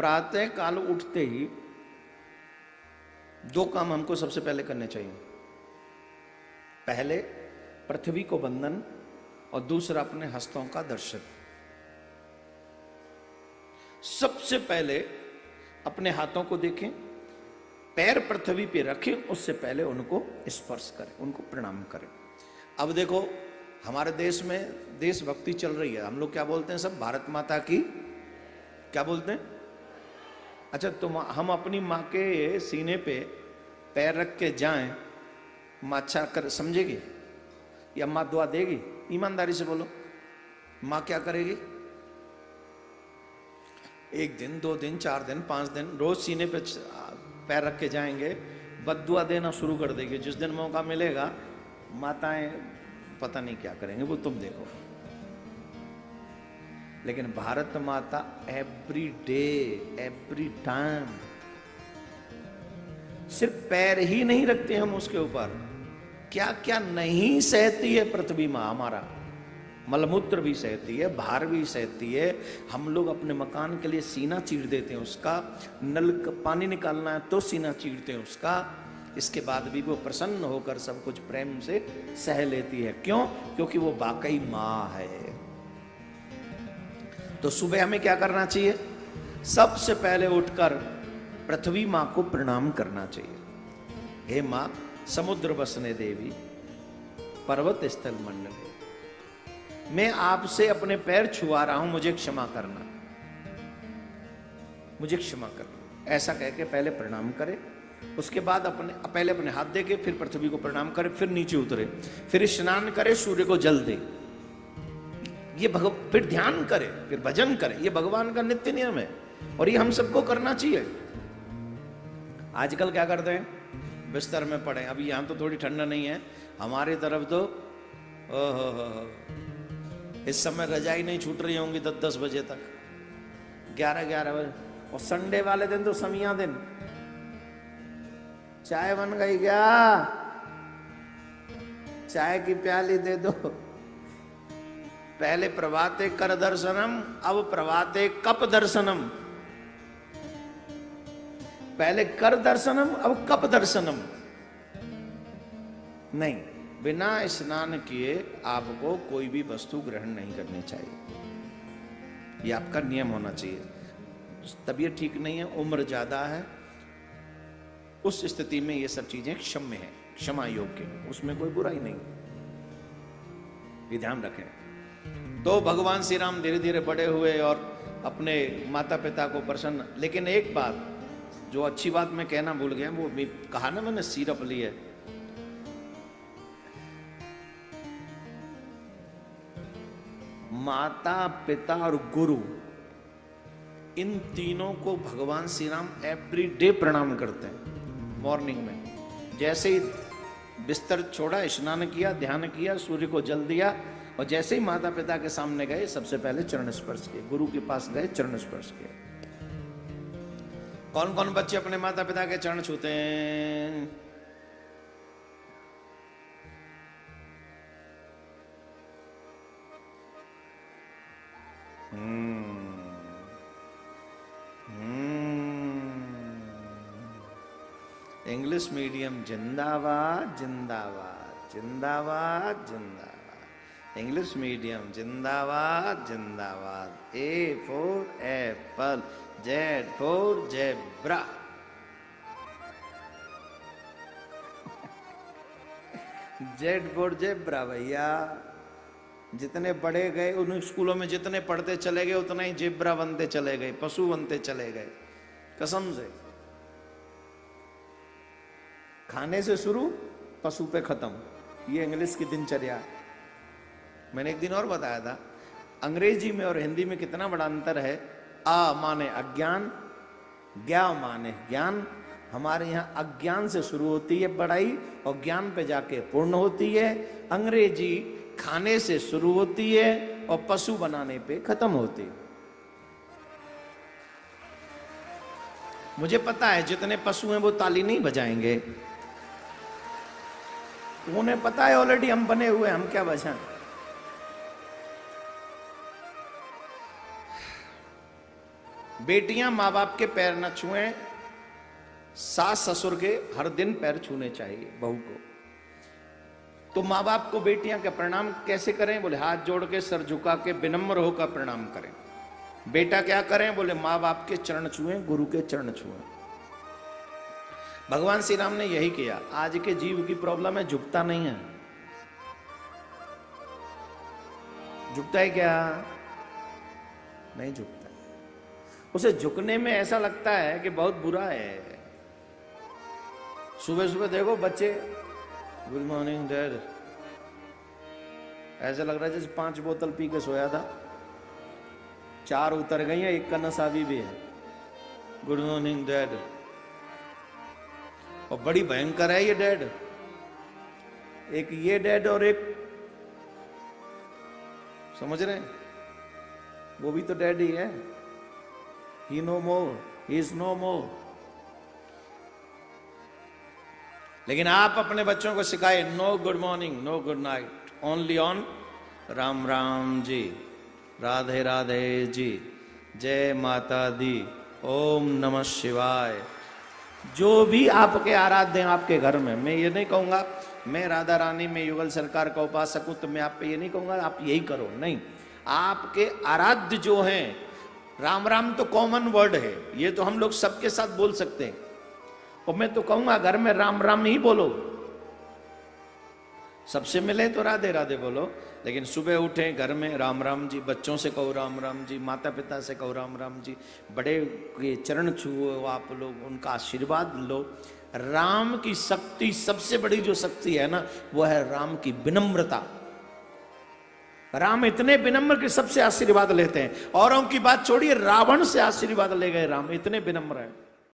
प्रातः काल उठते ही दो काम हमको सबसे पहले करने चाहिए। पहले पृथ्वी को वंदन और दूसरा अपने हस्तों का दर्शन। सबसे पहले अपने हाथों को देखें, पैर पृथ्वी पे रखें, उससे पहले उनको स्पर्श करें, उनको प्रणाम करें। अब देखो हमारे देश में देशभक्ति चल रही है, हम लोग क्या बोलते हैं सब, भारत माता की क्या बोलते हैं। अच्छा तो हम अपनी माँ के सीने पे पैर रख के जाएं, माँ अच्छा कर समझेगी या माँ दुआ देगी? ईमानदारी से बोलो, माँ क्या करेगी? एक दिन, 2 दिन, 4 दिन, 5 दिन रोज सीने पे पैर रख के जाएंगे, बद्दुआ देना शुरू कर देगी। जिस दिन मौका मिलेगा माताएं पता नहीं क्या करेंगे, वो तुम देखो। लेकिन भारत माता एवरी डे, एवरी टाइम, सिर्फ पैर ही नहीं रखते हम उसके ऊपर, क्या क्या नहीं सहती है पृथ्वी मां हमारा। मलमूत्र भी सहती है, भार भी सहती है। हम लोग अपने मकान के लिए सीना चीर देते हैं उसका, नल का पानी निकालना है तो सीना चीरते हैं उसका। इसके बाद भी वो प्रसन्न होकर सब कुछ प्रेम से सह लेती है। क्यों? क्योंकि वो वाकई मां है। तो सुबह हमें क्या करना चाहिए? सबसे पहले उठकर पृथ्वी मां को प्रणाम करना चाहिए। हे मां समुद्र बसने देवी, पर्वत स्थल मंडले, मैं आपसे अपने पैर छुआ रहा हूं, मुझे क्षमा करना, मुझे क्षमा करना। ऐसा कह के पहले प्रणाम करे, उसके बाद पहले अपने हाथ दे के फिर पृथ्वी को प्रणाम करे, फिर नीचे उतरे, फिर स्नान करे, सूर्य को जल दे, ये फिर ध्यान करे, फिर भजन करे। ये भगवान का नित्य नियम है और ये हम सबको करना चाहिए। आजकल क्या करते हैं, बिस्तर में पड़े, अभी यहां तो थोड़ी ठंडा नहीं है, हमारी तरफ तो इस समय रजाई नहीं छूट रही होंगी 10-10 बजे तक, 11-11 बजे। और संडे वाले दिन तो समिया दिन, चाय बन गई क्या? चाय की प्याली दे दो। पहले प्रभाते कर दर्शनम, अब प्रभाते कप दर्शनम। पहले कर दर्शनम, अब कप दर्शनम। नहीं, बिना स्नान किए आपको कोई भी वस्तु ग्रहण नहीं करनी चाहिए। यह आपका नियम होना चाहिए। तबीयत ठीक नहीं है, उम्र ज्यादा है, उस स्थिति में ये सब चीजें क्षम्य है, क्षमा योग्य है, उसमें कोई बुराई नहीं। ये ध्यान रखें। तो भगवान श्री राम धीरे धीरे बड़े हुए और अपने माता पिता को प्रसन्न। लेकिन एक बात, जो अच्छी बात मैं कहना भूल गया, वो कहा ना मैंने, सिरप ली है। माता पिता और गुरु, इन तीनों को भगवान श्री राम एवरी डे प्रणाम करते हैं। मॉर्निंग में जैसे ही बिस्तर छोड़ा, स्नान किया, ध्यान किया, सूर्य को जल दिया, और जैसे ही माता पिता के सामने गए सबसे पहले चरण स्पर्श किए, गुरु के पास गए चरण स्पर्श किए। कौन कौन बच्चे अपने माता पिता के चरण छूते हैं? इंग्लिश मीडियम जिंदाबाद जिंदाबाद जिंदाबाद जिंदाबाद। इंग्लिश मीडियम जिंदाबाद जिंदाबाद। A for Apple, Z for zebra. Z for zebra भैया। जितने बड़े गए उन स्कूलों में, जितने पढ़ते चले गए उतना ही जेब्रा बनते चले गए, पशु बनते चले गए, कसम से। खाने से शुरू, पशु पे खत्म। ये इंग्लिश की दिनचर्या। मैंने एक दिन और बताया था, अंग्रेजी में और हिंदी में कितना बड़ा अंतर है। आ माने अज्ञान, ज्ञा माने ज्ञान। हमारे यहाँ अज्ञान से शुरू होती है पढ़ाई और ज्ञान पे जाके पूर्ण होती है। अंग्रेजी खाने से शुरू होती है और पशु बनाने पे खत्म होती है। मुझे पता है जितने पशु हैं वो ताली नहीं बजाएंगे, उन्हें पता है ऑलरेडी हम बने हुए, हम क्या बजाएं। बेटियां माँ बाप के पैर न छुएं, सास ससुर के हर दिन पैर छूने चाहिए बहू को। तो माँ बाप को बेटियां का प्रणाम कैसे करें? बोले हाथ जोड़ के, सर झुका के, विनम्र होकर प्रणाम करें। बेटा क्या करें? बोले माँ बाप के चरण छुएं, गुरु के चरण छुएं। भगवान श्री राम ने यही किया। आज के जीव की प्रॉब्लम है, झुकता नहीं है। झुकता है क्या? नहीं झुकता। उसे झुकने में ऐसा लगता है कि बहुत बुरा है। सुबह सुबह देखो बच्चे, गुड मॉर्निंग डैड, ऐसा लग रहा है जैसे 5 बोतल पी के सोया था, 4 उतर गई हैं, 1 का नशा भी है। Good morning dad. और बड़ी भयंकर है ये डैड। एक ये डैड और एक, समझ रहे हैं, वो भी तो डैड ही है। He no more, he is no more. लेकिन आप अपने बच्चों को सिखाए no good morning, no good night, only on Ram Ram ji, Radhe Radhe ji, जय माता दी, ओम नमः शिवाय। जो भी आपके आराध्य हैं आपके घर में, मैं ये नहीं कहूंगा मैं राधा रानी में युगल सरकार का उपासक हूं तो मैं आप पे ये नहीं कहूंगा आप यही करो, नहीं। आपके आराध्य जो हैं, राम राम तो कॉमन वर्ड है, ये तो हम लोग सबके साथ बोल सकते हैं। और मैं तो कहूंगा घर में राम राम ही बोलो, सबसे मिले तो राधे राधे बोलो, लेकिन सुबह उठे घर में राम राम जी, बच्चों से कहो राम राम जी, माता पिता से कहो राम राम जी, बड़े के चरण छुओ आप लोग, उनका आशीर्वाद लो। राम की शक्ति, सबसे बड़ी जो शक्ति है ना, वो है राम की विनम्रता। राम इतने विनम्र के सबसे आशीर्वाद लेते हैं। औरों की बात छोड़िए, रावण से आशीर्वाद ले गए राम, इतने विनम्र हैं।